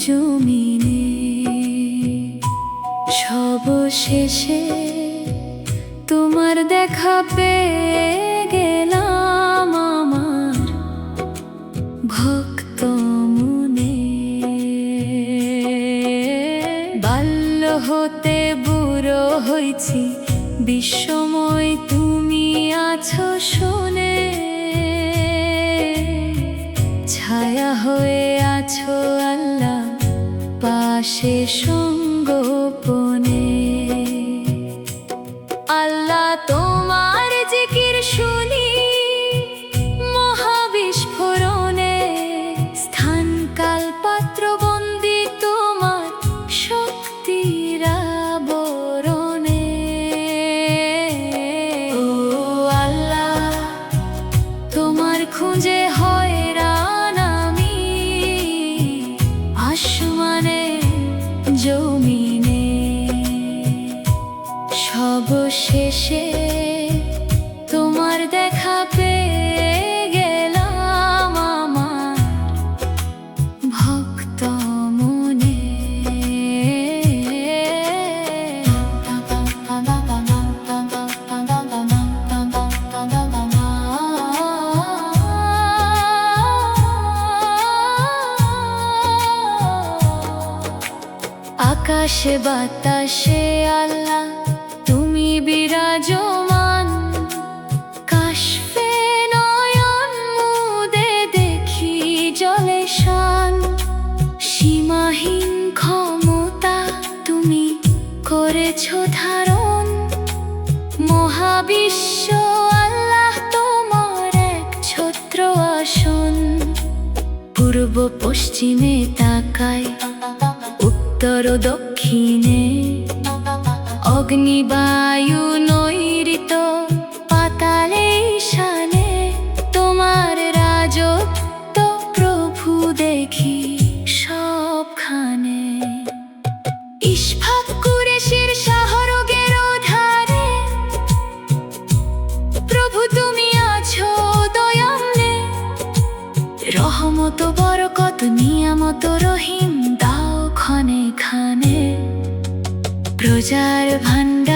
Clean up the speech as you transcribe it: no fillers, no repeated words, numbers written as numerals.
জমিনে। সবশেষে তোমার দেখা পেয়ে গেলাম আমার ভক্ত মনে। বাল্য হতে বুড়ো হয়েছি, বিশ্বময় তুমি আছো শুনে। ছায়া হয়ে আছো আল্লাহ পাশে সঙ্গোপনে। আল্লাহ তোমার জিকির শুনি মহাবিস্ফোরণে। স্থান কাল পাত্র বন্দি তোমার শক্তির আবরণে। ও আল্লাহ, তোমার খুঁজে হয়রান আমি আসমানে জমিনে। সবশেষে তোমার দেখা পেয়ে গেলাম আমার ভক্ত মনে। আকাশে বাতাসে আল্লাহ তুমি বিরাজমান। কাশফে নয়ন মুদে দেখি জলে শান। সীমাহীন ক্ষমতা তুমি করেছো ধারণ। মহাবিশ্ব আল্লাহ তোমার এক ছত্র আসন। পূর্ব পশ্চিমে তাকায়, উত্তর দক্ষিণে। অগ্নি বায়ু নৈঋত পাতালে ঈশানে। তোমার রাজত্ব প্রভু দেখি সবখানে। ইশফাক কুরেশের শাহরগের ধারে প্রভু তুমি আছো দয়ামনে। রহমত বরকত নিয়ামত রহিম দাও ক্ষণে ক্ষণে। প্রজার ভান্ডার